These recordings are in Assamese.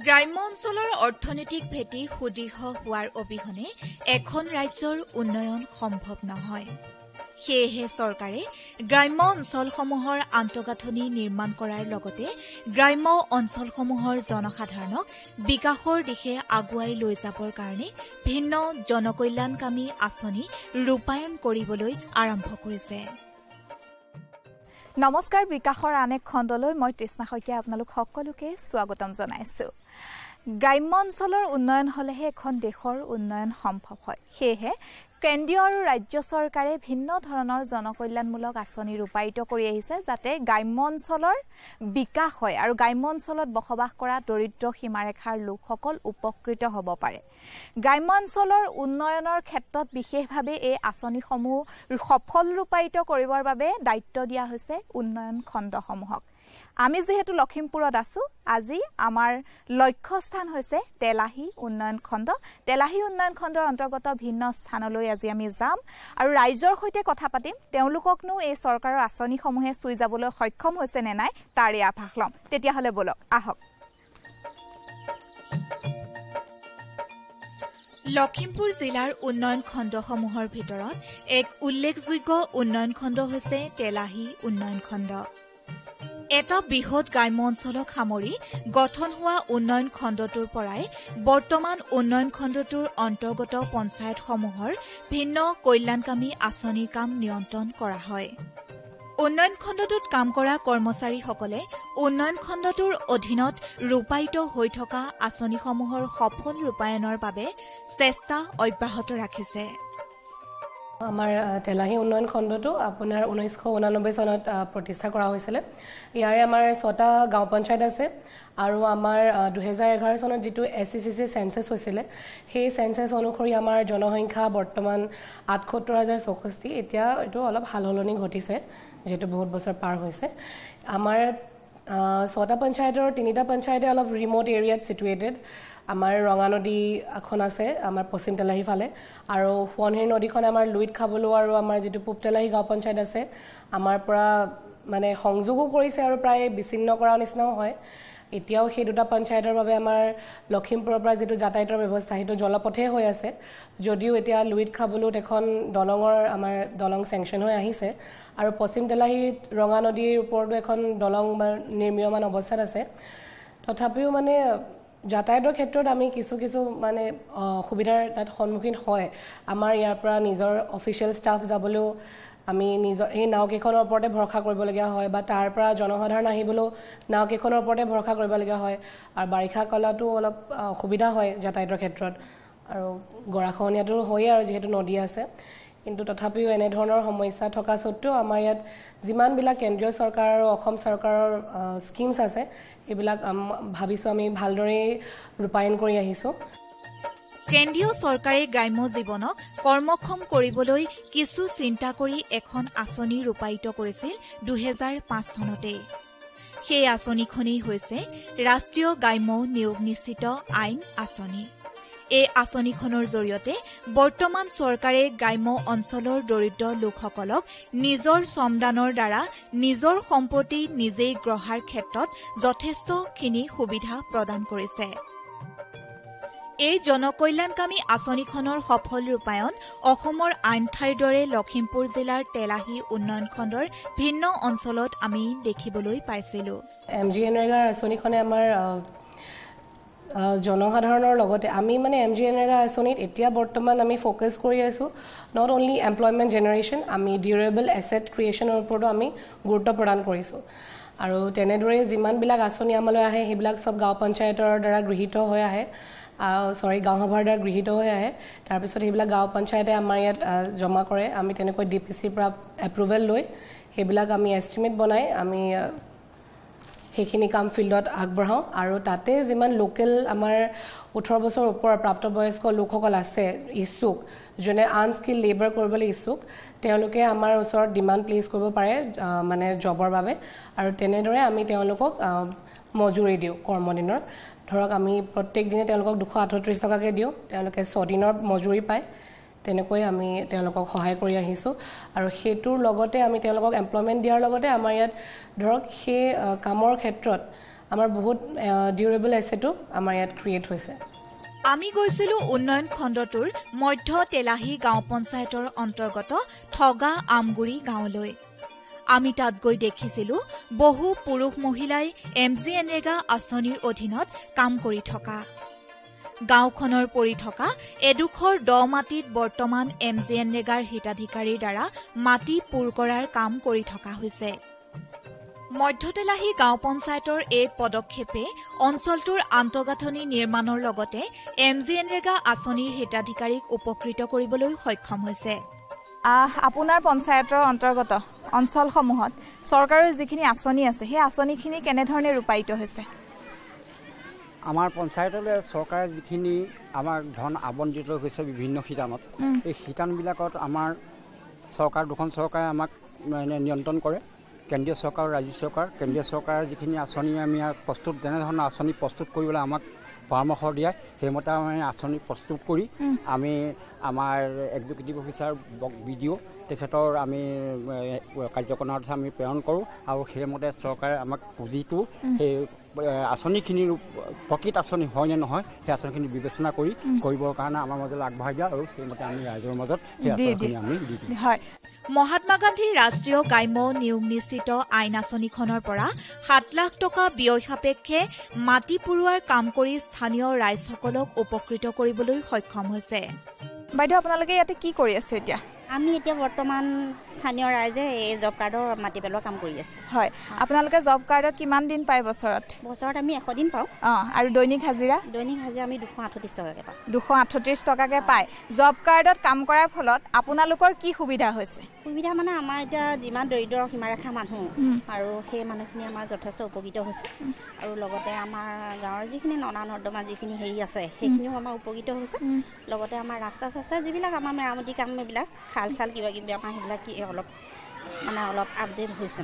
গ্ৰাম্য অঞ্চলৰ অৰ্থনৈতিক ভেটি সুদৃঢ় হোৱাৰ অবিহনে এখন ৰাজ্যৰ উন্নয়ন সম্ভৱ নহয়। সেয়েহে চৰকাৰে গ্ৰাম্য অঞ্চলসমূহৰ আন্তঃগাঁথনি নিৰ্মাণ কৰাৰ লগতে গ্ৰাম্য অঞ্চলসমূহৰ জনসাধাৰণক বিকাশৰ দিশে আগুৱাই লৈ যাবৰ কাৰণে ভিন্ন জনকল্যাণকামী আঁচনি ৰূপায়ণ কৰিবলৈ আৰম্ভ কৰিছে। নমস্কাৰ, বিকাশৰ আন এক খণ্ডলৈ মই তৃষ্ণা শইকীয়া আপোনালোক সকলোকে স্বাগতম জনাইছো। গ্ৰাম্য অঞ্চলৰ উন্নয়ন হলেহে এখন দেশৰ উন্নয়ন সম্ভৱ হয়। সেয়েহে কেন্দ্ৰীয় আৰু ৰাজ্য চৰকাৰে ভিন্ন ধৰণৰ জনকল্যাণমূলক আঁচনি ৰূপায়িত কৰি আহিছে, যাতে গ্ৰাম্য অঞ্চলৰ বিকাশ হয় আৰু গ্ৰাম্য অঞ্চলত বসবাস কৰা দৰিদ্ৰ সীমাৰেখাৰ লোকসকল উপকৃত হ'ব পাৰে। গ্ৰাম্য অঞ্চলৰ উন্নয়নৰ ক্ষেত্ৰত বিশেষভাৱে এই আঁচনিসমূহ সফল ৰূপায়িত কৰিবৰ বাবে দায়িত্ব দিয়া হৈছে উন্নয়ন খণ্ডসমূহক। আমি যেহেতু লখিমপুৰত আছো, আজি আমাৰ লক্ষ্যস্থান হৈছে তেলাহী উন্নয়ন খণ্ড। তেলাহী উন্নয়ন খণ্ডৰ অন্তৰ্গত ভিন্ন স্থানলৈ আজি আমি যাম আৰু ৰাইজৰ সৈতে কথা পাতিম। তেওঁলোককনো এই চৰকাৰৰ আঁচনিসমূহে চুই যাবলৈ সক্ষম হৈছে নে নাই তাৰে আভাস ল'ম। তেতিয়াহ'লে বলক আহক। লখিমপুৰ জিলাৰ উন্নয়ন খণ্ডসমূহৰ ভিতৰত এক উল্লেখযোগ্য উন্নয়ন খণ্ড হৈছে তেলাহী উন্নয়ন খণ্ড। এটা বৃহৎ গ্ৰাম্য অঞ্চলক সামৰি গঠন হোৱা উন্নয়ন খণ্ডটোৰ পৰাই বৰ্তমান উন্নয়ন খণ্ডটোৰ অন্তৰ্গত পঞ্চায়তসমূহৰ ভিন্ন কল্যাণকামী আঁচনিৰ কাম নিয়ন্ত্ৰণ কৰা হয়। উন্নয়ন খণ্ডটোত কাম কৰা কৰ্মচাৰীসকলে উন্নয়ন খণ্ডটোৰ অধীনত ৰূপায়িত হৈ থকা আঁচনিসমূহৰ সফল ৰূপায়ণৰ বাবে চেষ্টা অব্যাহত ৰাখিছে। আমাৰ তেলাহী উন্নয়ন খণ্ডটো আপোনাৰ 1989 চনত প্ৰতিষ্ঠা কৰা হৈছিলে। ইয়াৰে আমাৰ 6টা গাঁও পঞ্চায়ত আছে আৰু আমাৰ 2011 চনত যিটো SCCC চেঞ্চাছ হৈছিলে, সেই চেঞ্চাছ অনুসৰি আমাৰ জনসংখ্যা বৰ্তমান 78,064। এতিয়া এইটো অলপ সালসলনি ঘটিছে, যিহেতু বহুত বছৰ পাৰ হৈছে। আমাৰ 6টা পঞ্চায়তৰ 3টা পঞ্চায়তে অলপ ৰিম'ট এৰিয়াত ছিটুৱেটেড। আমাৰ ৰঙা নদী এখন আছে আমাৰ পশ্চিম তেলাহীৰ ফালে, আৰু সোৱণশিৰি নদীখন আমাৰ লুইত খাবলো আৰু আমাৰ যিটো পূব তেলাহী গাঁও পঞ্চায়ত আছে, আমাৰ পৰা মানে সংযোগো কৰিছে আৰু প্ৰায় বিচ্ছিন্ন কৰাৰ নিচিনাও হয়। এতিয়াও সেই দুটা পঞ্চায়তৰ বাবে আমাৰ লখিমপুৰৰ পৰা যিটো যাতায়াতৰ ব্যৱস্থা, সেইটো জলপথে হৈ আছে। যদিও এতিয়া লুইত খাবলোত এখন আমাৰ দলং চেংচন হৈ আহিছে, আৰু পশ্চিম তেলাহীত ৰঙা নদীৰ ওপৰতো এখন দলং নিৰ্মীয়মান অৱস্থাত আছে। তথাপিও মানে যাতায়াতৰ ক্ষেত্ৰত আমি কিছু মানে অসুবিধাৰ তাত সন্মুখীন হয়। আমাৰ ইয়াৰ পৰা নিজৰ অফিচিয়েল ষ্টাফ যাবলৈও আমি নিজৰ এই নাওকেইখনৰ ওপৰতে ভৰসা কৰিবলগীয়া হয়, বা তাৰ পৰা জনসাধাৰণ আহিবলৈও নাওকেইখনৰ ওপৰতে ভৰসা কৰিবলগীয়া হয়। আৰু বাৰিষা কালতো অলপ অসুবিধা হয় যাতায়াতৰ ক্ষেত্ৰত, আৰু গৰাখহনীয়াটো হয়েই আৰু যিহেতু নদী আছে। কিন্তু তথাপিও এনেধৰণৰ সমস্যা থকা স্বত্বেও আমাৰ ইয়াত যিমানবিলাক কেন্দ্ৰীয় চৰকাৰ আৰু অসম চৰকাৰৰ স্কিমছ আছে, এইবিলাক ভাবিছোঁ আমি ভালদৰে ৰূপায়ণ কৰি আহিছোঁ। কেন্দ্ৰীয় চৰকাৰে গ্ৰাম্য জীৱনক কৰ্মক্ষম কৰিবলৈ কিছু চিন্তা কৰি এখন আঁচনি ৰূপায়িত কৰিছিল 2005 চনতে। সেই আঁচনিখনেই হৈছে ৰাষ্ট্ৰীয় গ্ৰাম্য নিয়োগ নিশ্চিত আইন আঁচনি। এই আঁচনিখনৰ জৰিয়তে বৰ্তমান চৰকাৰে গ্ৰাম্য অঞ্চলৰ দৰিদ্ৰ লোকসকলক নিজৰ শ্ৰমদানৰ দ্বাৰা নিজৰ সম্পত্তি নিজেই গ্ৰহাৰ ক্ষেত্ৰত যথেষ্টখিনি সুবিধা প্ৰদান কৰিছে। এই জনকল্যাণকামী আঁচনিখনৰ সফল ৰূপায়ণ অসমৰ আন ঠাইৰ দৰে লখিমপুৰ জিলাৰ তেলাহী উন্নয়ন খণ্ডৰ ভিন্ন অঞ্চলত আমি দেখিবলৈ পাইছিলোঁ। MGNREGA আঁচনিখনে আমাৰ জনসাধাৰণৰ লগতে আমি মানে MGNREGA আঁচনিত এতিয়া বৰ্তমান আমি ফ'কাছ কৰি আছোঁ নট অনলি এমপ্লয়মেণ্ট জেনেৰেশ্যন, আমি ডিউৰেবল এছেট ক্ৰিয়েশ্যনৰ ওপৰতো আমি গুৰুত্ব প্ৰদান কৰিছোঁ। আৰু তেনেদৰে যিমানবিলাক আঁচনি আমালৈ আহে, সেইবিলাক চব গাঁও পঞ্চায়তৰ দ্বাৰা গৃহীত হৈ আহে, গাঁও সভাৰ দ্বাৰা গৃহীত হৈ আহে। তাৰপিছত সেইবিলাক গাঁও পঞ্চায়তে আমাৰ ইয়াত জমা কৰে। আমি তেনেকৈ DPCৰ পৰা এপ্ৰুভেল লৈ সেইবিলাক আমি এষ্টিমেট বনাই আমি সেইখিনি কাম ফিল্ডত আগবঢ়াওঁ। আৰু তাতে যিমান লোকেল আমাৰ 18 বছৰ ওপৰৰ প্ৰাপ্তবয়স্ক লোকসকল আছে ইচ্ছুক, যোনে আনস্কিল লেবাৰ কৰিবলৈ ইচ্ছুক, তেওঁলোকে আমাৰ ওচৰত ডিমাণ্ড প্লেচ কৰিব পাৰে মানে জবৰ বাবে। আৰু তেনেদৰে আমি তেওঁলোকক মজুৰি দিওঁ কৰ্মদিনৰ। ধৰক আমি প্ৰত্যেক দিনে তেওঁলোকক 238 টকাকৈ দিওঁ, তেওঁলোকে 6 দিনৰ মজুৰি পায়। তেনেকৈ আমি তেওঁলোকক সহায় কৰি আহিছোঁ। আৰু সেইটোৰ লগতে আমি তেওঁলোকক এমপ্লয়মেণ্ট দিয়াৰ লগতে আমাৰ ইয়াত ধৰক সেই কামৰ ক্ষেত্ৰত আমাৰ বহুত ডিউৰেবল এছেটো আমাৰ ইয়াত ক্ৰিয়েট হৈছে। আমি গৈছিলো উন্নয়ন খণ্ডটোৰ মধ্য তেলাহী গাঁও পঞ্চায়তৰ অন্তৰ্গত ঠগা আমগুৰি গাঁৱলৈ। আমি তাত গৈ দেখিছিলো বহু পুৰুষ মহিলাই MGNৰেগা আঁচনিৰ অধীনত কাম কৰি থকা। গাঁওখনৰ পৰি থকা এডোখৰ দ মাটিত বৰ্তমান MGNৰেগাৰ হিতাধিকাৰীৰ দ্বাৰা মাটি পুৰ কৰাৰ কাম কৰি থকা হৈছে। মধ্য তেলাহী গাঁও পঞ্চায়তৰ এই পদক্ষেপে অঞ্চলটোৰ আন্তঃগাঁথনি নিৰ্মাণৰ লগতে MGNৰেগা আঁচনিৰ হিতাধিকাৰীক উপকৃত কৰিবলৈ সক্ষম হৈছে। আপোনাৰ পঞ্চায়তৰ অন্তৰ্গত অঞ্চলসমূহত চৰকাৰৰ যিখিনি আঁচনি আছে সেই আঁচনিখিনি কেনেধৰণে ৰূপায়িত হৈছে? আমাৰ পঞ্চায়তলৈ চৰকাৰে যিখিনি আমাৰ ধন আবণ্টিত হৈছে বিভিন্ন শিতানত, এই শিতানবিলাকত আমাৰ চৰকাৰ দুখন চৰকাৰে আমাক নিয়ন্ত্ৰণ কৰে। কেন্দ্ৰীয় চৰকাৰ আৰু ৰাজ্য চৰকাৰ। কেন্দ্ৰীয় চৰকাৰৰ যিখিনি আঁচনি আমি প্ৰস্তুত যেনেধৰণৰ আঁচনি প্ৰস্তুত কৰিবলৈ আমাক পৰামৰ্শ দিয়ে, সেইমতে আমি আঁচনি প্ৰস্তুত কৰি আমি আমাৰ এক্সিকিউটিভ অফিচাৰ BDO তেখেতৰ আমি কাৰ্যকৰণত আমি প্ৰেৰণ কৰোঁ আৰু সেইমতে চৰকাৰে আমাক পুঁজিটো সেই আঁচনিখিনিৰ প্ৰকৃত আঁচনি হয় নে নহয় সেই আঁচনিখিনি বিবেচনা কৰি কৰিবৰ কাৰণে আমাৰ মাজলৈ আগবঢ়াই দিয়া আৰু সেইমতে আমি ৰাইজৰ মাজত সেই আঁচনিখিনি আমি দি দিওঁ। মহাত্মা গান্ধী ৰাষ্ট্ৰীয় গ্ৰাম্য নিয়োগ নিশ্চিত আইন আঁচনিখনৰ পৰা 7 লাখ টকা ব্যয় সাপেক্ষে মাটি পুৰোৱাৰ কাম কৰি স্থানীয় ৰাইজসকলক উপকৃত কৰিবলৈ সক্ষম হৈছে। বাইদেউ, আপোনালোকে ইয়াতে কি কৰি আছে এতিয়া? আমি এতিয়া বৰ্তমান স্থানীয় ৰাইজে এই জব কাৰ্ডৰ মাটি পেলোৱা কাম কৰি আছো। হয়, আপোনালোকে জব কাৰ্ডত কিমান দিন পায় বছৰত? বছৰত আমি 100 দিন পাওঁ। আৰু দৈনিক হাজিৰা? দৈনিক হাজিৰা আমি 238 টকাকৈ পাওঁ। 238 টকাকৈ পায়। জব কাৰ্ডত কাম কৰাৰ ফলত আপোনালোকৰ কি সুবিধা হৈছে? সুবিধা মানে আমাৰ এতিয়া যিমান দৰিদ্ৰ সীমাৰেখা মানুহ আৰু সেই মানুহখিনি আমাৰ যথেষ্ট উপকৃত হৈছে আৰু লগতে আমাৰ গাঁৱৰ যিখিনি নলা নৰ্দমা যিখিনি হেৰি আছে সেইখিনিও আমাৰ উপকৃত হৈছে। লগতে আমাৰ ৰাস্তা চাস্তা যিবিলাক আমাৰ মেৰামতি কাম এইবিলাক খাল চাল কিবা কিবি আমাৰ সেইবিলাক অলপ আপডেট হৈছে।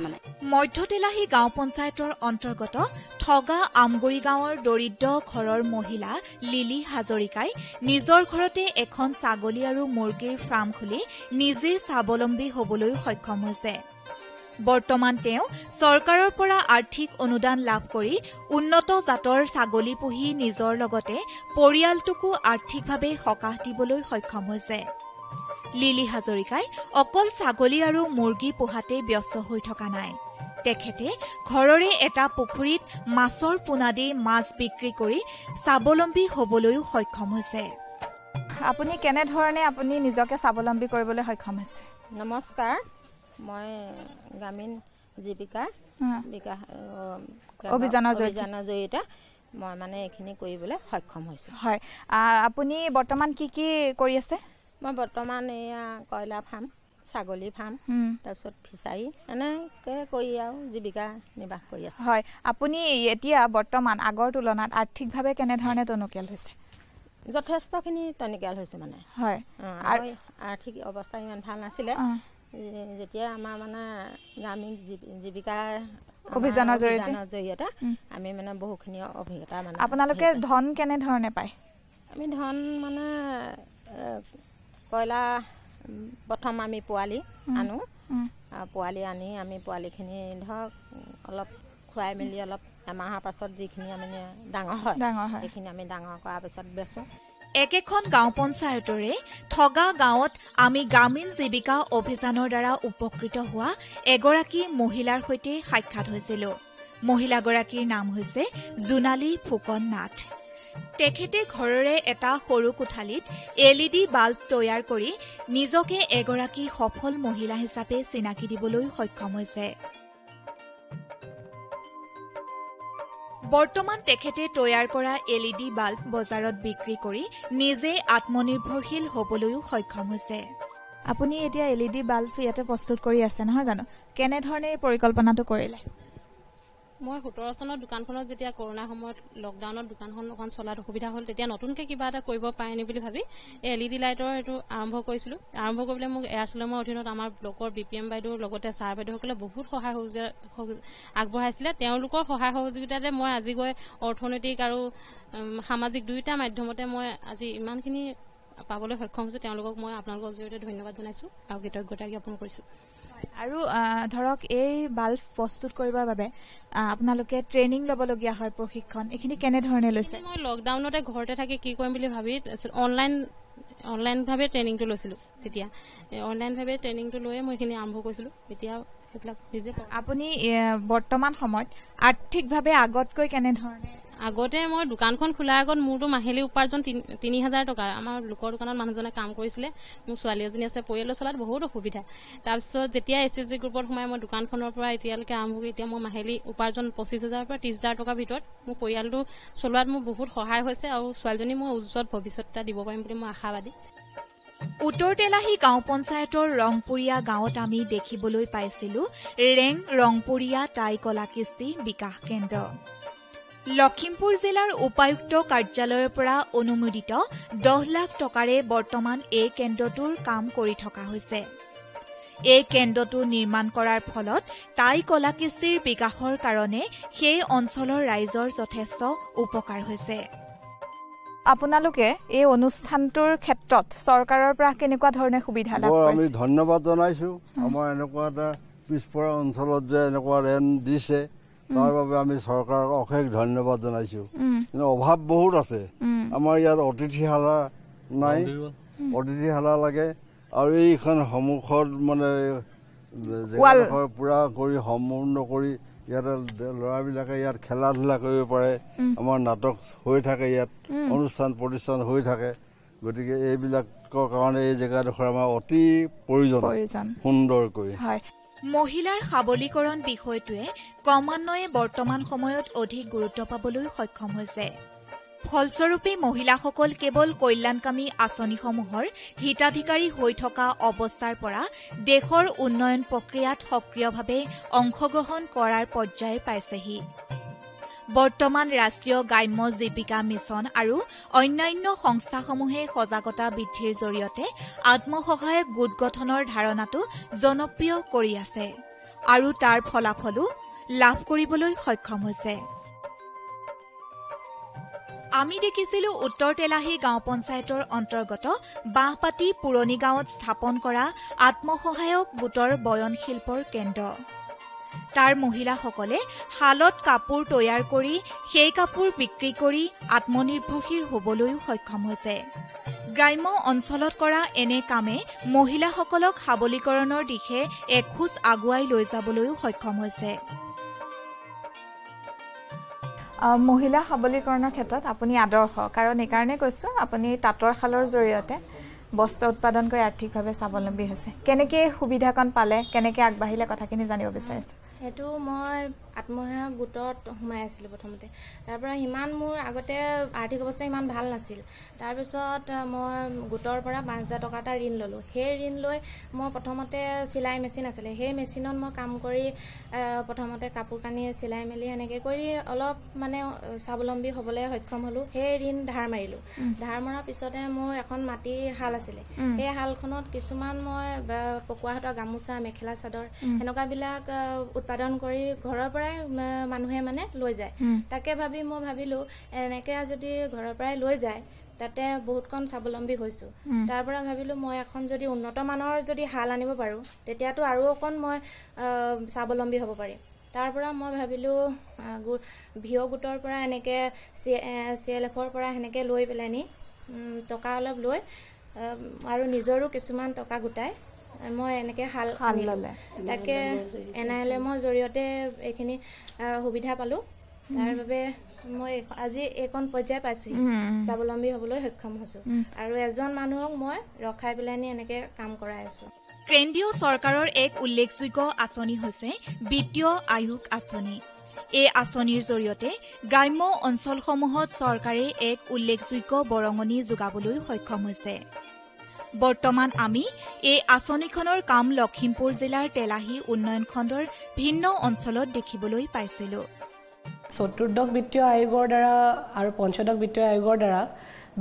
মধ্য তেলাহী গাঁও পঞ্চায়তৰ অন্তৰ্গত ঠগা আমগুৰি গাঁৱৰ দৰিদ্ৰ ঘৰৰ মহিলা লিলি হাজৰিকাই নিজৰ ঘৰতে এখন ছাগলী আৰু মুৰ্গীৰ ফাৰ্ম খুলি নিজেই স্বাৱলম্বী হ'বলৈ সক্ষম হৈছে। বৰ্তমান তেওঁ চৰকাৰৰ পৰা আৰ্থিক অনুদান লাভ কৰি উন্নত জাতৰ ছাগলী পুহি নিজৰ লগতে পৰিয়ালটোকো আৰ্থিকভাৱে সকাহ দিবলৈ সক্ষম হৈছে। লিলি হাজৰিকাই অকল ছাগলী আৰু মুৰ্গী পোহাতে ব্যস্ত হৈ থকা নাই। তেখেতে ঘৰৰে এটা পুখুৰীত মাছৰ পোনা দি মাছ বিক্ৰী কৰি স্বাৱলম্বী হ'বলৈও সক্ষম হৈছে। আপুনি কেনেধৰণে নিজকে স্বাৱলম্বী কৰিবলৈ সক্ষম হৈছে? নমস্কাৰ, মই গ্ৰামীণ জীৱিকা বিকাশ অভিযানৰ জৰিয়তে মই এইখিনি কৰিবলৈ সক্ষম হৈছোঁ। হয়, আপুনি বৰ্তমান কি কি কৰি আছে? মই বৰ্তমান এয়া কয়লা ফাৰ্ম, ছাগলী ফাৰ্ম, তাৰপিছত ফিচাৰী এনেকৈ কৰি আৰু জীৱিকা নিৰ্বাহ কৰি আছোঁ। হয়, আপুনি এতিয়া বৰ্তমান আগৰ তুলনাত আৰ্থিকভাৱে কেনেধৰণে টনকিয়াল হৈছে? যথেষ্টখিনি টনকিয়াল হৈছে। হয়, আৰ্থিক অৱস্থা ইমান ভাল নাছিলে। যেতিয়া আমাৰ গ্ৰামীণ জীৱিকা অভিযানৰ জৰিয়তে আমি বহুখিনি অভিজ্ঞতা আপোনালোকে ধন কেনেধৰণে পায়? আমি ধন কয়লা প্ৰথম আমি পোৱালি আনো। পোৱালি আনি আমি পোৱালিখিনি ধৰক অলপ খুৱাই মেলি অলপ এমাহৰ পাছত যিখিনি ডাঙৰ হয় সেইখিনি আমি ডাঙৰ কৰাৰ পিছত বেচোঁ। একেখন গাঁও পঞ্চায়তৰে ঠগা গাঁৱত আমি গ্ৰামীণ জীৱিকা অভিযানৰ দ্বাৰা উপকৃত হোৱা এগৰাকী মহিলাৰ সৈতে সাক্ষাৎ হৈছিলো। মহিলাগৰাকীৰ নাম হৈছে জোনালী ফুকন নাথ। তেখেতে ঘৰৰে এটা সৰু কোঠালিত LED বাল্ব তৈয়াৰ কৰি নিজকে এগৰাকী সফল মহিলা হিচাপে চিনাকি দিবলৈ সক্ষম হৈছে। বৰ্তমান তেখেতে তৈয়াৰ কৰা LED বাল্ব বজাৰত বিক্ৰী কৰি নিজে আত্মনিৰ্ভৰশীল হ'বলৈও সক্ষম হৈছে। আপুনি এতিয়া LED বাল্ব ইয়াতে প্ৰস্তুত কৰি আছে নহয় জানো? কেনেধৰণে এই পৰিকল্পনাটো কৰিলে? মই 17 চনত দোকানখনত যেতিয়া কৰোণাৰ সময়ত লকডাউনত দোকানখন অকণ চলাত অসুবিধা হ'ল, তেতিয়া নতুনকৈ কিবা এটা কৰিব পাৰেনি বুলি ভাবি এই LED লাইটৰ এইটো আৰম্ভ কৰিছিলোঁ। আৰম্ভ কৰিবলৈ মোক এয়াৰচেলমৰ অধীনত আমাৰ ব্লকৰ BPM বাইদেউৰ লগতে ছাৰ বাইদেউসকলে বহুত সহায় আগবঢ়াইছিলে। তেওঁলোকৰ সহায় সহযোগিতাতে মই আজি গৈ অৰ্থনৈতিক আৰু সামাজিক দুয়োটা মাধ্যমতে মই আজি ইমানখিনি পাবলৈ সক্ষম হৈছোঁ। তেওঁলোকক মই আপোনালোকৰ জৰিয়তে ধন্যবাদ জনাইছোঁ আৰু কৃতজ্ঞতা জ্ঞাপন কৰিছোঁ। আৰু ধৰক এই বাল্ব প্ৰস্তুত কৰিবৰ বাবে আপোনালোকে ট্ৰেইনিং ল'বলগীয়া হয় প্ৰশিক্ষণ এইখিনি কেনেধৰণে লৈছে মই লকডাউনতে ঘৰতে থাকি কি কৰিম বুলি ভাবি অনলাইনভাৱে ট্ৰেইনিংটো লৈছিলোঁ তেতিয়া অনলাইনভাৱে ট্ৰেইনিংটো লৈয়ে মই এইখিনি আৰম্ভ কৰিছিলোঁ এতিয়া সেইবিলাক নিজে আপুনি বৰ্তমান সময়ত আৰ্থিকভাৱে আগতকৈ কেনেধৰণে আগতে মই দোকানখন খোলাৰ আগত মোৰতো মাহিলী উপাৰ্জন ৩,০০০ টকা আমাৰ লোকৰ দোকানত মানুহজনে কাম কৰিছিলে মোৰ ছোৱালী এজনী আছে পৰিয়ালৰ চলাত বহুত অসুবিধা তাৰপিছত যেতিয়া SSG গ্ৰুপত সোমাই মই দোকানখনৰ পৰা এতিয়ালৈকে আৰম্ভ কৰি এতিয়া মই মাহিলী উপাৰ্জন ২৫,০০০ পৰা ৩০,০০০ টকাৰ ভিতৰত মোৰ পৰিয়ালটো চলোৱাত মোৰ বহুত সহায় হৈছে আৰু ছোৱালীজনী মই উজ্জ্বল ভৱিষ্যত এটা দিব পাৰিম বুলি মই আশাবাদী উত্তৰ তেলাহী গাঁও পঞ্চায়তৰ ৰংপুৰীয়া গাঁৱত আমি দেখিবলৈ পাইছিলোঁ ৰংপুৰীয়া টাই কলা কৃষ্টি বিকাশ কেন্দ্ৰ লখিমপুৰ জিলাৰ উপায়ুক্ত কাৰ্যালয়ৰ পৰা অনুমোদিত ১০ লাখ টকাৰে বৰ্তমান এই কেন্দ্ৰটোৰ কাম কৰি থকা হৈছে এই কেন্দ্ৰটো নিৰ্মাণ কৰাৰ ফলত টাই কলা কৃষ্টিৰ বিকাশৰ কাৰণে সেই অঞ্চলৰ ৰাইজৰ যথেষ্ট উপকাৰ হৈছে আপোনালোকে এই অনুষ্ঠানটোৰ ক্ষেত্ৰত চৰকাৰৰ পৰা কেনেকুৱা ধৰণে সুবিধা লাভ কৰিছে আমি ধন্যবাদ জনাইছো আমাৰ এনেকুৱা এটা পিছপৰা অঞ্চলত যে এনেকুৱা ৰেণ্ট দিছে তাৰ বাবে আমি চৰকাৰক অশেষ ধন্যবাদ জনাইছো কিন্তু অভাৱ বহুত আছে আমাৰ ইয়াত অতিথিশালা নাই অতিথিশালা লাগে আৰু এইখন সন্মুখত মানে পুৰা কৰি সম্পূৰ্ণ কৰি ইয়াত ল'ৰাবিলাকে ইয়াত খেলা ধূলা কৰিব পাৰে আমাৰ নাটক হৈ থাকে ইয়াত অনুষ্ঠান প্ৰতিষ্ঠান হৈ থাকে গতিকে এইবিলাকৰ কাৰণে এই জেগাডোখৰ আমাৰ অতি প্ৰয়োজন সুন্দৰকৈ মহিলাৰ সবলীকৰণ বিষয়টোৱে ক্ৰমান্বয়ে বৰ্তমান সময়ত অধিক গুৰুত্ব পাবলৈ সক্ষম হৈছে ফলস্বৰূপে মহিলাসকল কেৱল কল্যাণকামী আঁচনিসমূহৰ হিতাধিকাৰী হৈ থকা অৱস্থাৰ পৰা দেশৰ উন্নয়ন প্ৰক্ৰিয়াত সক্ৰিয়ভাৱে অংশগ্ৰহণ কৰাৰ পৰ্যায় পাইছেহি বৰ্তমান ৰাষ্ট্ৰীয় গ্ৰাম্য জীৱিকা মিছন আৰু অন্যান্য সংস্থাসমূহে সজাগতা বৃদ্ধিৰ জৰিয়তে আত্মসহায়ক গোট গঠনৰ ধাৰণাটো জনপ্ৰিয় কৰি আছে আৰু তাৰ ফলাফলো লাভ কৰিবলৈ সক্ষম হৈছে আমি দেখিছিলো উত্তৰ তেলাহী গাঁও পঞ্চায়তৰ অন্তৰ্গত বাঁহপাতি পুৰণি গাঁৱত স্থাপন কৰা আত্মসহায়ক গোটৰ বয়ন শিল্পৰ কেন্দ্ৰ তাৰ মহিলাসকলে শালত কাপোৰ তৈয়াৰ কৰি সেই কাপোৰ বিক্ৰী কৰি আত্মনিৰ্ভৰশীল হ'বলৈও সক্ষম হৈছে গ্ৰাম্য অঞ্চলত কৰা এনে কামে মহিলাসকলক সবলীকৰণৰ দিশে এখোজ আগুৱাই লৈ যাবলৈও সক্ষম হৈছে মহিলা সবলীকৰণৰ ক্ষেত্ৰত আপুনি আদৰ্শ কাৰণ এইকাৰণে কৈছো আপুনি তাঁতৰ শালৰ জৰিয়তে বস্ত্ৰ উৎপাদন কৰি আৰ্থিকভাৱে স্বাৱলম্বী হৈছে কেনেকৈ সুবিধাকণ পালে কেনেকৈ আগবাঢ়িলে কথাখিনি জানিব বিচাৰিছে সেইটো মই আত্মসহায়ক গোটত সোমাই আছিলোঁ প্ৰথমতে তাৰ পৰা ইমান মোৰ আগতে আৰ্থিক অৱস্থা ইমান ভাল নাছিল তাৰপিছত মই গোটৰ পৰা ৫,০০০ টকা এটা ঋণ ল'লোঁ সেই ঋণ লৈ মই প্ৰথমতে চিলাই মেচিন আছিলে সেই মেচিনত মই কাম কৰি প্ৰথমতে কাপোৰ কানি চিলাই মেলি এনেকৈ কৰি অলপ মানে স্বাৱলম্বী হ'বলৈ সক্ষম হ'লোঁ সেই ঋণ ধাৰ মাৰিলোঁ ধাৰ মৰাৰ পিছতে মোৰ এখন মাটি শাল আছিলে সেই শালখনত কিছুমান মই পকোৱা সূতাৰ গামোচা মেখেলা চাদৰ এনেকুৱাবিলাক উৎপাদন কৰি ঘৰৰ পৰাই মানুহে মানে লৈ যায় তাকে ভাবি মই ভাবিলোঁ এনেকৈ যদি ঘৰৰ পৰাই লৈ যায় তাতে বহুতকণ স্বাৱলম্বী হৈছোঁ তাৰ পৰা ভাবিলোঁ মই এখন যদি উন্নত মানৰ যদি শাল আনিব পাৰোঁ তেতিয়াতো আৰু অকণ মই স্বাৱলম্বী হ'ব পাৰিম তাৰ পৰা মই ভাবিলোঁ ভিঅ' গোটৰ পৰা এনেকৈ CLFৰ পৰা সেনেকৈ লৈ পেলাইনি টকা অলপ লৈ আৰু নিজৰো কিছুমান টকা গোটাই মই এনেকৈ শাল ল'লে তাকে NILMৰ জৰিয়তে এইখিনি সুবিধা পালোঁ তাৰ বাবে মই আজি এইকণ পৰ্যায় পাইছোঁহি স্বাৱলম্বী হ'বলৈ সক্ষম হৈছোঁ আৰু এজন মানুহক মই ৰখাই পেলাই এনেকৈ কাম কৰাই আছোঁ কেন্দ্ৰীয় চৰকাৰৰ এক উল্লেখযোগ্য আঁচনি হৈছে বিত্তীয় আয়োগ আঁচনি এই আঁচনিৰ জৰিয়তে গ্ৰাম্য অঞ্চলসমূহত চৰকাৰে এক উল্লেখযোগ্য বৰঙণি যোগাবলৈ সক্ষম হৈছে বৰ্তমান আমি এই আঁচনিখনৰ কাম লখিমপুৰ জিলাৰ তেলাহী উন্নয়ন খণ্ডৰ ভিন্ন অঞ্চলত দেখিবলৈ পাইছিলোঁ চতুৰ্দশ বিত্তীয় আয়োগৰ দ্বাৰা আৰু পঞ্চদশ বিত্তীয় আয়োগৰ দ্বাৰা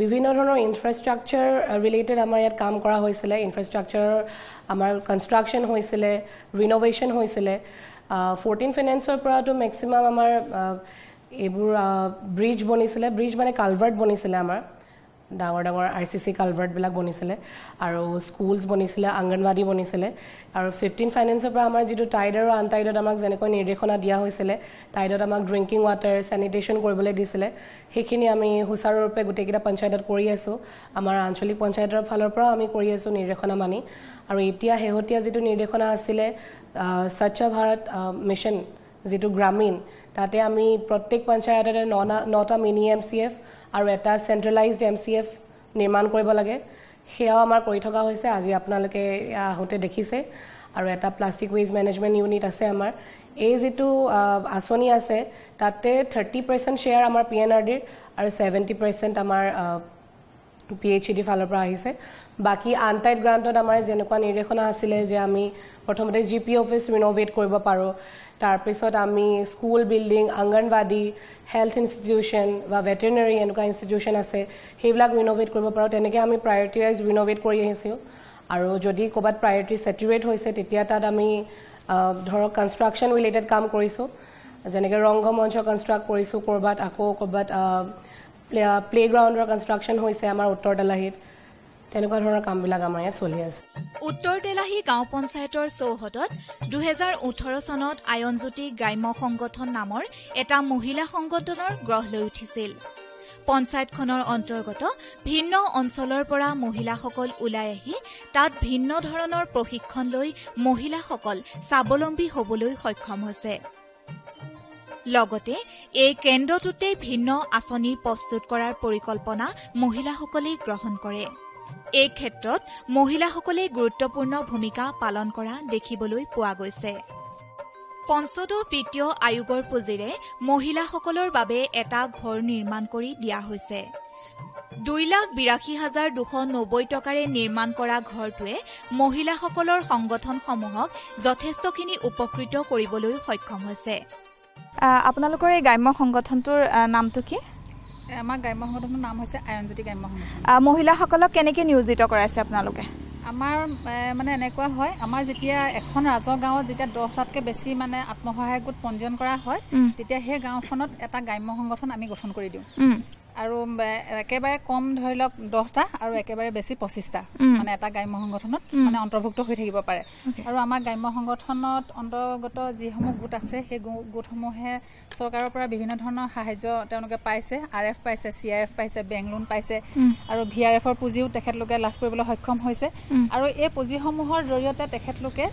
বিভিন্ন ধৰণৰ ইনফ্ৰাষ্ট্ৰাকচাৰ ৰিলেটেড আমাৰ ইয়াত কাম কৰা হৈছিলে ইনফ্ৰাষ্ট্ৰাকচাৰৰ আমাৰ কনষ্ট্ৰাকশ্যন হৈছিলে ৰিন'ভেশ্যন হৈছিলে 14 ফাইনেন্সৰ পৰাতো মেক্সিমাম আমাৰ এইবোৰ ব্ৰিজ বনিছিলে ব্ৰিজ মানে কালভাৰ্ট বনিছিলে আমাৰ ডাঙৰ ডাঙৰ RCC কালভাৰ্টবিলাক বনিছিলে আৰু স্কুলছ বনিছিলে অংগনবাদী বনিছিলে আৰু 15 ফাইনেন্সৰ পৰা আমাৰ যিটো টাইড আৰু আনটাইডত আমাক যেনেকৈ নিৰ্দেশনা দিয়া হৈছিলে টাইডত আমাক ড্ৰিংকিং ৱাটাৰ চেনিটেশ্যন কৰিবলৈ দিছিলে সেইখিনি আমি সুচাৰুৰূপে গোটেইকেইটা পঞ্চায়তত কৰি আছোঁ আমাৰ আঞ্চলিক পঞ্চায়তৰ ফালৰ পৰাও আমি কৰি আছোঁ নিৰ্দেশনা মানি আৰু এতিয়া শেহতীয়া যিটো নিৰ্দেশনা আছিলে স্বচ্ছ ভাৰত মিছন যিটো গ্ৰামীণ তাতে আমি প্ৰত্যেক পঞ্চায়ততে 9টা মিনি MCF আৰু এটা চেন্ট্ৰেলাইজড MCF নিৰ্মাণ কৰিব লাগে সেয়াও আমাৰ কৰি থকা হৈছে আজি আপোনালোকে আহোঁতে দেখিছে আৰু এটা প্লাষ্টিক ৱেষ্ট মেনেজমেণ্ট ইউনিট আছে আমাৰ এই যিটো আঁচনি আছে তাতে 30% শ্বেয়াৰ আমাৰ PNRDৰ আৰু 70% আমাৰ PHED ফালৰ পৰা আহিছে বাকি আনটাইড গ্ৰান্টত আমাৰ যেনেকুৱা নিৰ্দেশনা আছিলে যে আমি প্ৰথমতে GP অফিচ ৰিনোভেট কৰিব পাৰোঁ তাৰপিছত আমি school building anganwadi health institution বা ভেটেৰিনেৰী এনেকুৱা ইনষ্টিটিউশ্যন আছে সেইবিলাক ৰিনোভেট কৰিব পাৰোঁ তেনেকৈ আমি প্ৰায়ৰিটি ৱাইজ ৰিনোভেট কৰি আহিছোঁ আৰু যদি ক'ৰবাত প্ৰায়ৰিটি ছেটুৰেট হৈছে তেতিয়া তাত আমি ধৰক কনষ্ট্ৰাকশ্যন ৰিলেটেড কাম কৰিছোঁ যেনেকৈ ৰংগমঞ্চ কনষ্ট্ৰাক্ট কৰিছোঁ ক'ৰবাত আকৌ ক'ৰবাত প্লেগ্ৰাউণ্ডৰ কনষ্ট্ৰাকশ্যন হৈছে আমাৰ উত্তৰ তেলাহীত তেনেকুৱা ধৰণৰ কামবিলাক আমাৰ ইয়াত চলি আছে উত্তৰ তেলাহী গাঁও পঞ্চায়তৰ চৌহদত 2018 চনত আয়নজ্যোতি গ্ৰাম্য সংগঠন নামৰ এটা মহিলা সংগঠনৰ গঢ় লৈ উঠিছিল পঞ্চায়তখনৰ অন্তৰ্গত ভিন্ন অঞ্চলৰ পৰা মহিলাসকল ওলাই আহি তাত ভিন্ন ধৰণৰ প্ৰশিক্ষণ লৈ মহিলাসকল স্বাৱলম্বী হ'বলৈ সক্ষম হৈছে লগতে এই কেন্দ্ৰটোতে ভিন্ন আঁচনি প্ৰস্তুত কৰাৰ পৰিকল্পনা মহিলাসকলে গ্ৰহণ কৰে এই ক্ষেত্ৰত মহিলাসকলে গুৰুত্বপূৰ্ণ ভূমিকা পালন কৰা দেখিবলৈ পোৱা গৈছে পঞ্চদশ বিত্তীয় আয়োগৰ পুঁজিৰে মহিলাসকলৰ বাবে এটা ঘৰ নিৰ্মাণ কৰি দিয়া হৈছে 2,82,290 টকাৰে নিৰ্মাণ কৰা ঘৰটোৱে মহিলাসকলৰ সংগঠনসমূহক যথেষ্টখিনি উপকৃত কৰিবলৈ সক্ষম হৈছে আপোনালোকৰ এই গ্ৰাম্য সংগঠনটোৰ নামটো কি আমাৰ গ্ৰাম্য সংগঠনৰ নাম হৈছে আয়নজ্যোতি গ্ৰাম্য সংগঠন মহিলাসকলক কেনেকৈ নিয়োজিত কৰাইছে আপোনালোকে আমাৰ মানে এনেকুৱা হয় আমাৰ যেতিয়া এখন ৰাজহ গাঁৱত যেতিয়া 10টাতকৈ বেছি মানে আত্মসহায়ক গোট পঞ্জীয়ন কৰা হয় তেতিয়া সেই গাঁওখনত এটা গ্ৰাম্য সংগঠন আমি গঠন কৰি দিওঁ আৰু একেবাৰে কম ধৰি লওক 10টা আৰু একেবাৰে বেছি 25টা মানে এটা গ্ৰাম্য সংগঠনত মানে অন্তৰ্ভুক্ত হৈ থাকিব পাৰে আৰু আমাৰ গ্ৰাম্য সংগঠনত অন্তৰ্গত যিসমূহ গোট আছে সেই গোটসমূহে চৰকাৰৰ পৰা বিভিন্ন ধৰণৰ সাহায্য তেওঁলোকে পাইছে RF পাইছে CIF পাইছে বেংক লোন পাইছে আৰু VRFৰ পুঁজিও তেখেতলোকে লাভ কৰিবলৈ সক্ষম হৈছে আৰু এই পুঁজিসমূহৰ জৰিয়তে তেখেতলোকে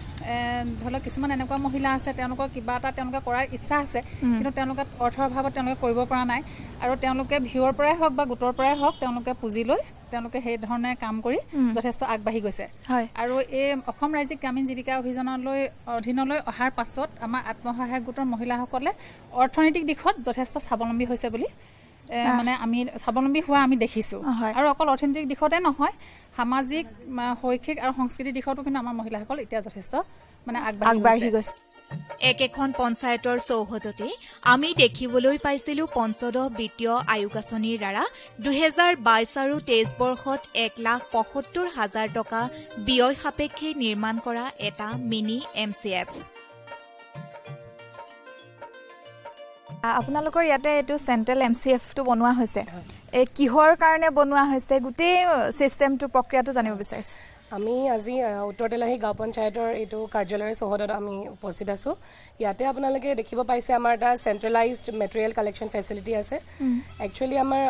ধৰি লওক কিছুমান এনেকুৱা মহিলা আছে তেওঁলোকৰ কিবা এটা তেওঁলোকে কৰাৰ ইচ্ছা আছে কিন্তু তেওঁলোকে অৰ্থৰ অভাৱত তেওঁলোকে কৰিব পৰা নাই আৰু তেওঁলোকে ভিউৰ পৰাই হওক বা গোটৰ পৰাই হওক তেওঁলোকে পুঁজি লৈ তেওঁলোকে সেই ধৰণে কাম কৰি যথেষ্ট আগবাঢ়ি গৈছে আৰু এই অসম ৰাজ্যিক গ্ৰামীণ জীৱিকা অধীনলৈ অহাৰ পাছত আমাৰ আত্মসহায়ক গোটৰ মহিলাসকলে অৰ্থনৈতিক দিশত যথেষ্ট স্বাৱলম্বী হৈছে বুলি মানে আমি স্বাৱলম্বী হোৱা আমি দেখিছোঁ আৰু অকল অৰ্থনৈতিক দিশতে নহয় সামাজিক শৈক্ষিক আৰু সংস্কৃতিৰ দিশতো কিন্তু আমাৰ মহিলাসকল এতিয়া যথেষ্ট মানে আগবাঢ়ি গৈছে একেখন পঞ্চায়তৰ চৌহদতে আমি দেখিবলৈ পাইছিলো পঞ্চদশ বিত্তীয় আয়োগ আঁচনিৰ দ্বাৰা 2022 আৰু 23 বৰ্ষত 1,75,000 টকা ব্যয় সাপেক্ষে নিৰ্মাণ কৰা এটা মিনি MCF আপোনালোকৰ ইয়াতে এইটো চেন্ট্ৰেল MCFটো বনোৱা হৈছে এই কিহৰ কাৰণে বনোৱা হৈছে গোটেই সিস্টেমটো প্ৰক্ৰিয়াটো জানিব বিচাৰিছো আমি আজি উত্তৰ তেলাহী গাঁও পঞ্চায়তৰ এইটো কাৰ্যালয়ৰ চৌহদত আমি উপস্থিত আছোঁ ইয়াতে আপোনালোকে দেখিব পাইছে আমাৰ এটা চেন্ট্ৰেলাইজড মেটেৰিয়েল কালেকশ্যন ফেচিলিটি আছে একচুৱেলি আমাৰ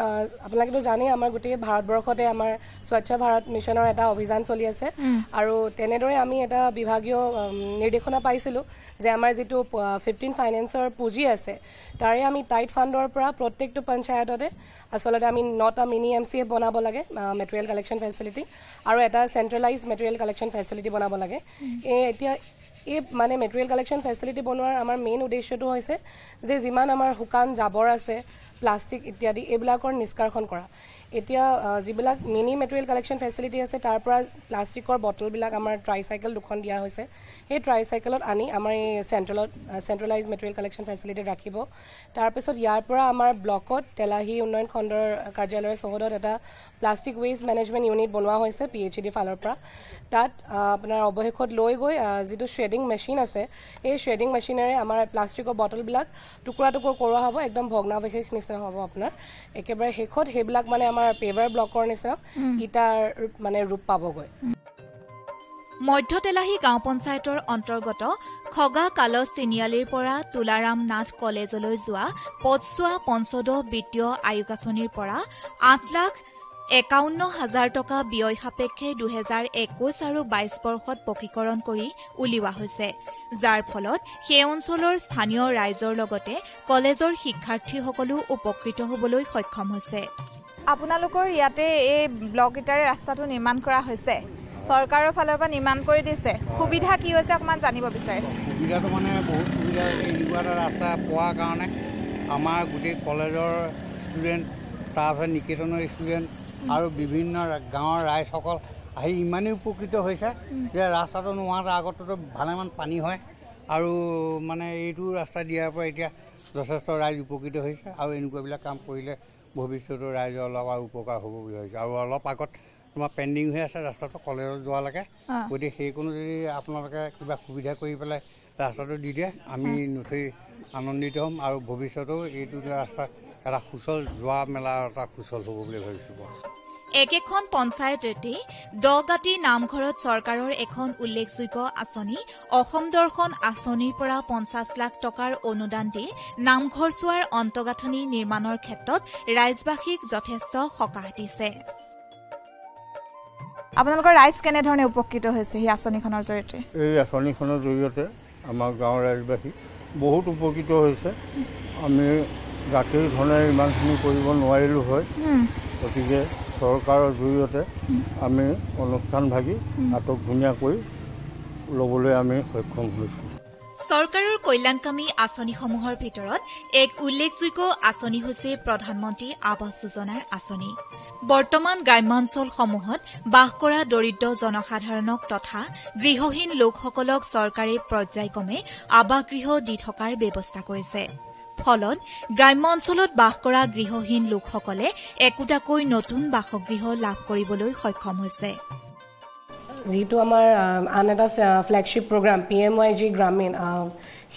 আপোনালোকেতো জানেই আমাৰ গোটেই ভাৰতবৰ্ষতে আমাৰ স্বচ্ছ ভাৰত মিছনৰ এটা অভিযান চলি আছে আৰু তেনেদৰে আমি এটা বিভাগীয় নিৰ্দেশনা পাইছিলোঁ যে আমাৰ যিটো 15 ফাইনেন্সৰ পুঁজি আছে তাৰে আমি টাইট ফাণ্ডৰ পৰা প্ৰত্যেকটো পঞ্চায়ততে আচলতে আমি 9টা মিনি MCF বনাব লাগে মেটেৰিয়েল কালেকশ্যন ফেচিলিটি আৰু এটা চেন্ট্ৰেলাইজড মেটেৰিয়েল কালেকশ্যন ফেচিলিটি বনাব লাগে এতিয়া এই মানে মেটেৰিয়েল কালেকশ্যন ফেচিলিটি বনোৱাৰ আমাৰ মেইন উদ্দেশ্যটো হৈছে যে যিমান আমাৰ শুকান জাবৰ আছে প্লাষ্টিক ইত্যাদি এইবিলাকৰ নিষ্কাশন কৰা এতিয়া যিবিলাক মিনি মেটেৰিয়েল কালেকশ্যন ফেচিলিটি আছে তাৰ পৰা প্লাষ্টিকৰ বটলবিলাক আমাৰ ট্ৰাইচাইকেল দুখন দিয়া হৈছে সেই ট্ৰাইচাইকেলত আনি আমাৰ এই চেন্ট্ৰেলাইজ মেটেৰিয়েল কালেকশ্যন ফেচিলিটি ৰাখিব তাৰপিছত ইয়াৰ পৰা আমাৰ ব্লকত তেলাহী উন্নয়ন খণ্ডৰ কাৰ্যালয়ৰ চৌহদত এটা প্লাষ্টিক ৱেষ্ট মেনেজমেণ্ট ইউনিট বনোৱা হৈছে PHED ফালৰ পৰা তাত আপোনাৰ অৱশেষত লৈ গৈ যিটো শ্ৰেডিং মেচিন আছে এই শ্ৰেডিং মেচিনেৰে আমাৰ প্লাষ্টিকৰ বটলবিলাক টুকুৰা টুকুৰ কৰোৱা হ'ব একদম ভগ্নাৱশেষ নিচিনা নিচিনা হ'ব আপোনাৰ একেবাৰে শেষত সেইবিলাক মানে আমাৰ পেভাৰ ব্লকৰ নিচিনা ইটাৰ মানে ৰূপ পাবগৈ মধ্য তেলাহী গাঁও পঞ্চায়তৰ অন্তৰ্গত খগা কালচ তিনিআলিৰ পৰা তুলাৰাম নাথ কলেজলৈ যোৱা পথছোৱা পঞ্চদশ বিত্তীয় আয়োগ আঁচনিৰ পৰা 8,51,000 টকা ব্যয় সাপেক্ষে 2021 আৰু 22 বৰ্ষত পকীকৰণ কৰি উলিওৱা হৈছে যাৰ ফলত সেই অঞ্চলৰ স্থানীয় ৰাইজৰ লগতে কলেজৰ শিক্ষাৰ্থীসকলো উপকৃত হ'বলৈ সক্ষম হৈছে আপোনালোকৰ ইয়াতে এই ব্লক ইটাৰে ৰাস্তাটো নিৰ্মাণ কৰা হৈছে চৰকাৰৰ ফালৰ পৰা নিৰ্মাণ কৰি দিছে সুবিধা কি হৈছে অকমান জানিব বিচাৰিছো সুবিধাটো মানে বহুত সুবিধা এনেকুৱা এটা ৰাস্তা পোৱাৰ কাৰণে আমাৰ গোটেই কলেজৰ ষ্টুডেণ্ট তাৰপিছত নিকেতনৰ ষ্টুডেণ্ট আৰু বিভিন্ন গাঁৱৰ ৰাইজসকল আহি ইমানেই উপকৃত হৈছে যে ৰাস্তাটো নোহোৱাৰ আগততো ভালেমান পানী হয় আৰু মানে এইটো ৰাস্তা দিয়াৰ পৰা এতিয়া যথেষ্ট ৰাইজ উপকৃত হৈছে আৰু এনেকুৱাবিলাক কাম কৰিলে ভৱিষ্যতৰ ৰাইজৰ অলপ আৰু উপকাৰ হ'ব বুলি ভাবিছোঁ আৰু অলপ আগত তোমাৰ পেণ্ডিং হৈ আছে ৰাস্তাটো কলেজত যোৱালৈকে গতিকে সেইকণো যদি আপোনালোকে কিবা সুবিধা কৰি পেলাই ৰাস্তাটো দি দিয়ে আমি নথৈ আনন্দিত হ'ম আৰু ভৱিষ্যতেও এইটো ৰাস্তা এটা সুচল যোৱা মেলা এটা সুচল হ'ব বুলি ভাবিছোঁ একেখন পঞ্চায়ততেই দগাটি নামঘৰত চৰকাৰৰ এখন উল্লেখযোগ্য আঁচনি অসম দৰ্শন আঁচনিৰ পৰা 50 লাখ টকাৰ অনুদান দি নামঘৰ চোৱাৰ অন্তগাঁথনি নিৰ্মাণৰ ক্ষেত্ৰত ৰাইজবাসীক যথেষ্ট সকাহ দিছে আপোনালোকৰ ৰাইজ কেনেধৰণে উপকৃত হৈছে এই আঁচনিখনৰ জৰিয়তে এই আঁচনিখনৰ জৰিয়তে আমাৰ গাঁৱৰ ৰাইজবাসী বহুত উপকৃত হৈছে আমি গাঁঠিৰ ধৰণে ইমানখিনি কৰিব নোৱাৰিলোঁ হয় গতিকে চৰকাৰৰ জৰিয়তে আমি অনুষ্ঠান ভাগি আটক ধুনীয়াকৈ ল'বলৈ আমি সক্ষম হৈছোঁ চৰকাৰৰ কল্যাণকামী আঁচনিসমূহৰ ভিতৰত এক উল্লেখযোগ্য আঁচনি হৈছে প্ৰধানমন্ত্ৰী আৱাস যোজনাৰ আঁচনি বৰ্তমান গ্ৰাম্যাঞ্চলসমূহত বাস কৰা দৰিদ্ৰ জনসাধাৰণক তথা গৃহহীন লোকসকলক চৰকাৰে পৰ্যায়ক্ৰমে আৱাসগৃহ দি থকাৰ ব্যৱস্থা কৰিছে ফলত গ্ৰাম্য অঞ্চলত বাস কৰা গৃহহীন লোকসকলে একোটাকৈ নতুন বাসগৃহ লাভ কৰিবলৈ সক্ষম হৈছে যিটো আমাৰ আন এটা ফ্লেগশ্বিপ প্ৰগ্ৰাম PMYG গ্ৰামীণ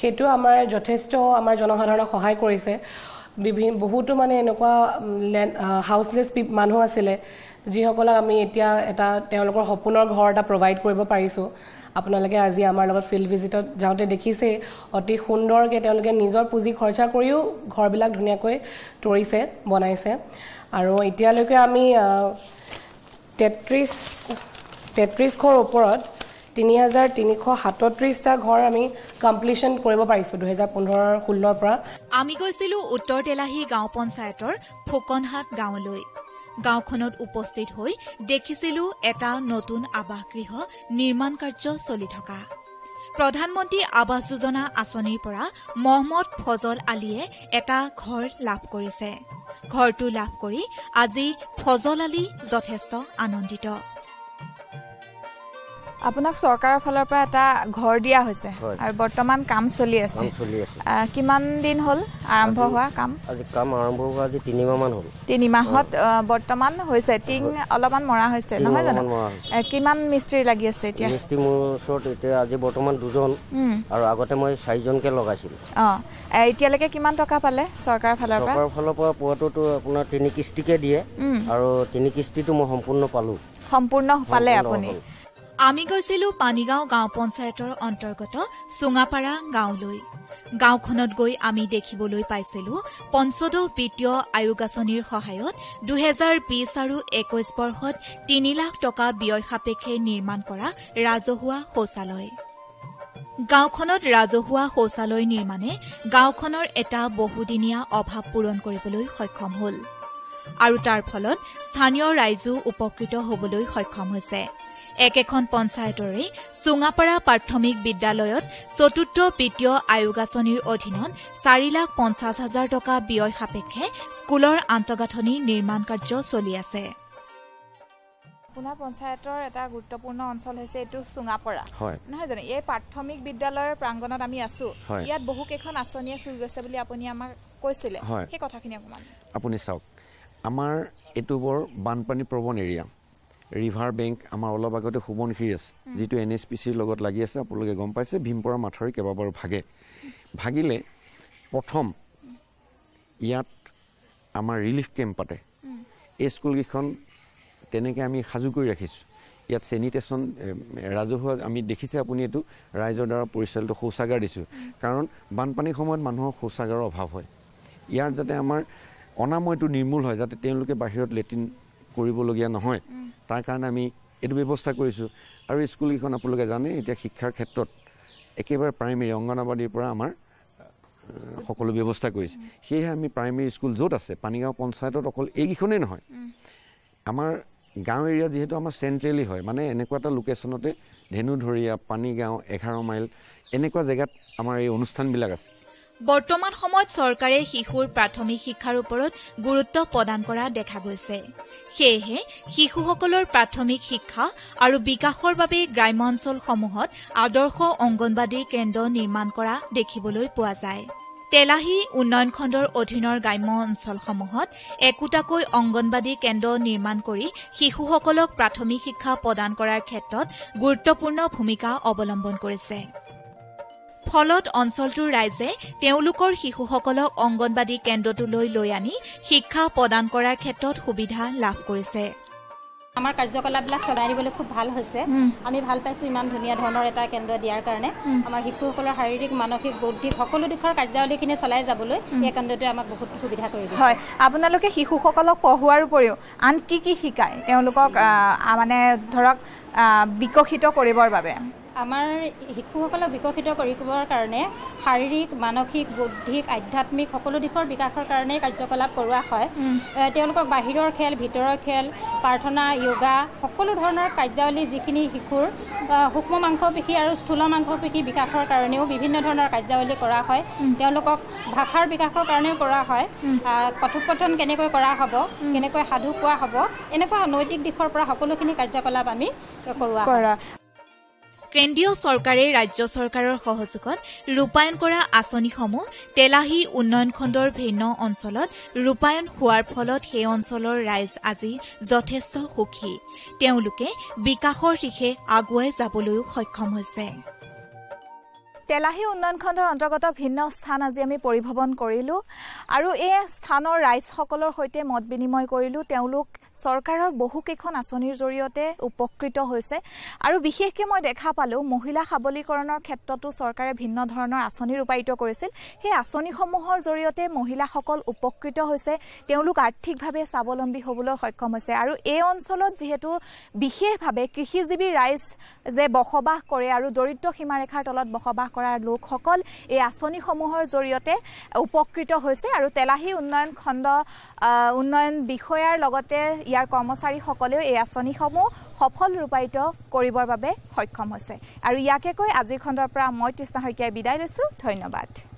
সেইটো আমাৰ যথেষ্ট আমাৰ জনসাধাৰণক সহায় কৰিছে বহুতো মানে এনেকুৱা হাউচলেছ মানুহ আছিলে যিসকলক আমি এতিয়া এটা তেওঁলোকৰ সপোনৰ ঘৰ এটা প্ৰভাইড কৰিব পাৰিছোঁ আপোনালোকে আজি আমাৰ লগত ফিল্ড ভিজিটত যাওঁতে দেখিছে অতি সুন্দৰকৈ তেওঁলোকে নিজৰ পুঁজি খৰচা কৰিও ঘৰবিলাক ধুনীয়াকৈ তৰিছে বনাইছে আৰু এতিয়ালৈকে আমি 33ৰ ওপৰত 3,337টা ঘৰ আমি কমপ্লিশ্যন কৰিব পাৰিছোঁ 2015-16 পৰা আমি গৈছিলোঁ উত্তৰ তেলাহী গাঁও পঞ্চায়তৰ ফুকনহাট গাঁৱলৈ গাঁওখনত উপস্থিত হৈ দেখিছিলোঁ এটা নতুন আৱাসগৃহ নিৰ্মাণ কাৰ্য চলি থকা প্ৰধানমন্ত্ৰী আৱাস যোজনা আঁচনিৰ পৰা মহম্মদ ফজল আলীয়ে এটা ঘৰ লাভ কৰিছে ঘৰটো লাভ কৰি আজি ফজল আলী যথেষ্ট আনন্দিত আপোনাক চৰকাৰৰ ফালৰ পৰা এটা ঘৰ দিয়া হৈছে আৰু বৰ্তমান কাম চলি আছে কিমান দিন হ'ল আৰম্ভ হোৱা কাম আজি কাম আৰম্ভ হোৱা আজি 3 মাহ মান হ'ল 3 মাহত বৰ্তমান হৈছে টিং অলপমান মৰা হৈছে নহয় জানো কিমান মিস্ত্ৰী লাগি আছে এতিয়া মিস্ত্ৰী মোৰ ওচৰত এতিয়া আজি বৰ্তমান 2জন আৰু আগতে মই 4জনকে লগাইছিলোঁ এতিয়ালৈকে কিমান টকা পালে চৰকাৰৰ ফালৰ পৰা পোৱাটোতো আপোনাৰ 3 কিস্তিকে দিয়ে আৰু 3 কিস্তিটো মই সম্পূৰ্ণ পালে আপুনি আমি গৈছিলোঁ পানীগাঁও গাঁও পঞ্চায়তৰ অন্তৰ্গত চুঙাপাৰা গাঁৱলৈ গাঁওখনত গৈ আমি দেখিবলৈ পাইছিলোঁ পঞ্চদশ বিত্তীয় আয়োগ আঁচনিৰ সহায়ত 2020 আৰু 21 বৰ্ষত 3 লাখ টকা ব্যয় সাপেক্ষে নিৰ্মাণ কৰা ৰাজহুৱা শৌচালয় গাঁওখনত ৰাজহুৱা শৌচালয় নিৰ্মাণে গাঁওখনৰ এটা বহুদিনীয়া অভাৱ পূৰণ কৰিবলৈ সক্ষম হ'ল আৰু তাৰ ফলত স্থানীয় ৰাইজো উপকৃত হ'বলৈ সক্ষম হৈছে একেখন পঞ্চায়তৰে চুঙাপাৰা প্ৰাথমিক বিদ্যালয়ত চতুৰ্থ বিত্তীয় আয়োগ আঁচনিৰ অধীনত 4,50,000 টকা ব্যয় সাপেক্ষে স্কুলৰ আন্তঃগাঁথনি নিৰ্মাণ কাৰ্য চলি আছে আপোনাৰ পঞ্চায়তৰ এটা গুৰুত্বপূৰ্ণ অঞ্চল হৈছে এইটো চুঙাপাৰা নহয় জানো এই প্ৰাথমিক বিদ্যালয়ৰ প্ৰাংগণত আমি আছো ইয়াত বহুকেইখন আঁচনিয়ে চুই গৈছে বুলি আপুনি আমাক কৈছিলে সেই কথাখিনি অকণমান আপুনি চাওক আমাৰ এইটো বৰ বানপানী প্ৰৱণ এৰিয়া ৰিভাৰ বেংক আমাৰ অলপ আগতে সুবনশিৰি আছে যিটো NSPCৰ লগত লাগি আছে আপোনালোকে গম পাইছে ভীমপৰা মাথাউৰি কেইবাবাৰো ভাগিলে প্ৰথম ইয়াত আমাৰ ৰিলিফ কেম্প পাতে এই স্কুলকেইখন তেনেকৈ আমি সাজু কৰি ৰাখিছোঁ ইয়াত চেনিটেশ্যন ৰাজহুৱা আমি দেখিছে আপুনি এইটো ৰাইজৰ দ্বাৰা পৰিচালিত শৌচাগাৰ দিছোঁ কাৰণ বানপানীৰ সময়ত মানুহৰ শৌচাগাৰৰ অভাৱ হয় ইয়াৰ যাতে আমাৰ অনাময়টো নিৰ্মূল হয় যাতে তেওঁলোকে বাহিৰত লেট্ৰিন কৰিবলগীয়া নহয় তাৰ কাৰণে আমি এইটো ব্যৱস্থা কৰিছোঁ আৰু স্কুলকেইখন আপোনালোকে জানে এতিয়া শিক্ষাৰ ক্ষেত্ৰত একেবাৰে প্ৰাইমেৰী অংগনবাড়ীৰ পৰা আমাৰ সকলো ব্যৱস্থা কৰিছে সেয়েহে আমি প্ৰাইমেৰী স্কুল য'ত আছে পানীগাঁও পঞ্চায়তত অকল এইকেইখনেই নহয় আমাৰ গাঁও এৰিয়া যিহেতু আমাৰ চেণ্ট্ৰেলি হয় মানে এনেকুৱা এটা লোকেশ্যনতে ধেনুধৰীয়া পানীগাঁও 11 মাইল এনেকুৱা জেগাত আমাৰ এই অনুষ্ঠানবিলাক আছে বৰ্তমান সময়ত চৰকাৰে শিশুৰ প্ৰাথমিক শিক্ষাৰ ওপৰত গুৰুত্ব প্ৰদান কৰা দেখা গৈছে সেয়েহে শিশুসকলৰ প্ৰাথমিক শিক্ষা আৰু বিকাশৰ বাবে গ্ৰাম্য অঞ্চলসমূহত আদৰ্শ অংগনবাড়ী কেন্দ্ৰ নিৰ্মাণ কৰা দেখিবলৈ পোৱা যায় তেলাহী উন্নয়ন খণ্ডৰ অধীনৰ গ্ৰাম্য অঞ্চলসমূহত একোটাকৈ অংগনবাড়ী কেন্দ্ৰ নিৰ্মাণ কৰি শিশুসকলক প্ৰাথমিক শিক্ষা প্ৰদান কৰাৰ ক্ষেত্ৰত গুৰুত্বপূৰ্ণ ভূমিকা অৱলম্বন কৰিছে ফলত অঞ্চলটোৰ ৰাইজে তেওঁলোকৰ শিশুসকলক অংগনবাড়ী কেন্দ্ৰটোলৈ লৈ আনি শিক্ষা প্ৰদান কৰাৰ ক্ষেত্ৰত সুবিধা লাভ কৰিছে আমাৰ কাৰ্যকলাপবিলাক চলাই দিবলৈ খুব ভাল হৈছে আমি ভাল পাইছোঁ ইমান ধুনীয়া ধৰণৰ এটা কেন্দ্ৰ দিয়াৰ কাৰণে আমাৰ শিশুসকলৰ শাৰীৰিক মানসিক বৌদ্ধিক সকলো দিশৰ কাৰ্যাৱলীখিনি চলাই যাবলৈ এই কেন্দ্ৰটোৱে আমাক বহুত সুবিধা কৰি দিছে হয় আপোনালোকে শিশুসকলক পঢ়োৱাৰ উপৰিও আন কি শিকায় তেওঁলোকক মানে ধৰক বিকশিত কৰিবৰ বাবে আমাৰ শিশুসকলক বিকশিত কৰিবৰ কাৰণে শাৰীৰিক মানসিক বৌদ্ধিক আধ্যাত্মিক সকলো দিশৰ বিকাশৰ কাৰণে কাৰ্যকলাপ কৰোৱা হয় তেওঁলোকক বাহিৰৰ খেল ভিতৰৰ খেল প্ৰাৰ্থনা য়োগা সকলো ধৰণৰ কাৰ্যাৱলী যিখিনি শিশুৰ সূক্ষ্ম মাংসপেশী আৰু স্থূল মাংসপেশী বিকাশৰ কাৰণেও বিভিন্ন ধৰণৰ কাৰ্যাৱলী কৰা হয় তেওঁলোকক ভাষাৰ বিকাশৰ কাৰণেও কৰা হয় কথোপকথন কেনেকৈ কৰা হ'ব কেনেকৈ সাধু কোৱা হ'ব এনেকুৱা নৈতিক দিশৰ পৰা সকলোখিনি কাৰ্যকলাপ আমি কৰোৱা হয় কেন্দ্ৰীয় চৰকাৰে ৰাজ্য চৰকাৰৰ সহযোগত ৰূপায়ণ কৰা আঁচনিসমূহ তেলাহী উন্নয়ন খণ্ডৰ ভিন্ন অঞ্চলত ৰূপায়ণ হোৱাৰ ফলত সেই অঞ্চলৰ ৰাইজ আজি যথেষ্ট সুখী তেওঁলোকে বিকাশৰ দিশে আগুৱাই যাবলৈও সক্ষম হৈছে তেলাহী উন্নয়ন খণ্ডৰ অন্তৰ্গত ভিন্ন স্থান আজি আমি পৰিভ্ৰমণ কৰিলোঁ আৰু এই স্থানৰ ৰাইজসকলৰ সৈতে মত বিনিময় কৰিলোঁ তেওঁলোক চৰকাৰৰ বহুকেইখন আঁচনিৰ জৰিয়তে উপকৃত হৈছে আৰু বিশেষকৈ মই দেখা পালোঁ মহিলা সবলীকৰণৰ ক্ষেত্ৰতো চৰকাৰে ভিন্ন ধৰণৰ আঁচনি ৰূপায়িত কৰিছিল সেই আঁচনিসমূহৰ জৰিয়তে মহিলাসকল উপকৃত হৈছে তেওঁলোক আৰ্থিকভাৱে স্বাৱলম্বী হ'বলৈ সক্ষম হৈছে আৰু এই অঞ্চলত যিহেতু বিশেষভাৱে কৃষিজীৱী ৰাইজ যে বসবাস কৰে আৰু দৰিদ্ৰ সীমাৰেখাৰ তলত বসবাস কৰা লোকসকল এই আঁচনিসমূহৰ জৰিয়তে উপকৃত হৈছে আৰু তেলাহী উন্নয়ন খণ্ড উন্নয়ন বিষয়াৰ লগতে ইয়াৰ কৰ্মচাৰীসকলেও এই আঁচনিসমূহ সফল ৰূপায়িত কৰিবৰ বাবে সক্ষম হৈছে আৰু ইয়াকে কৈ আজিৰ খণ্ডৰ পৰা মই তৃষ্ণা শইকীয়াই বিদায় লৈছোঁ ধন্যবাদ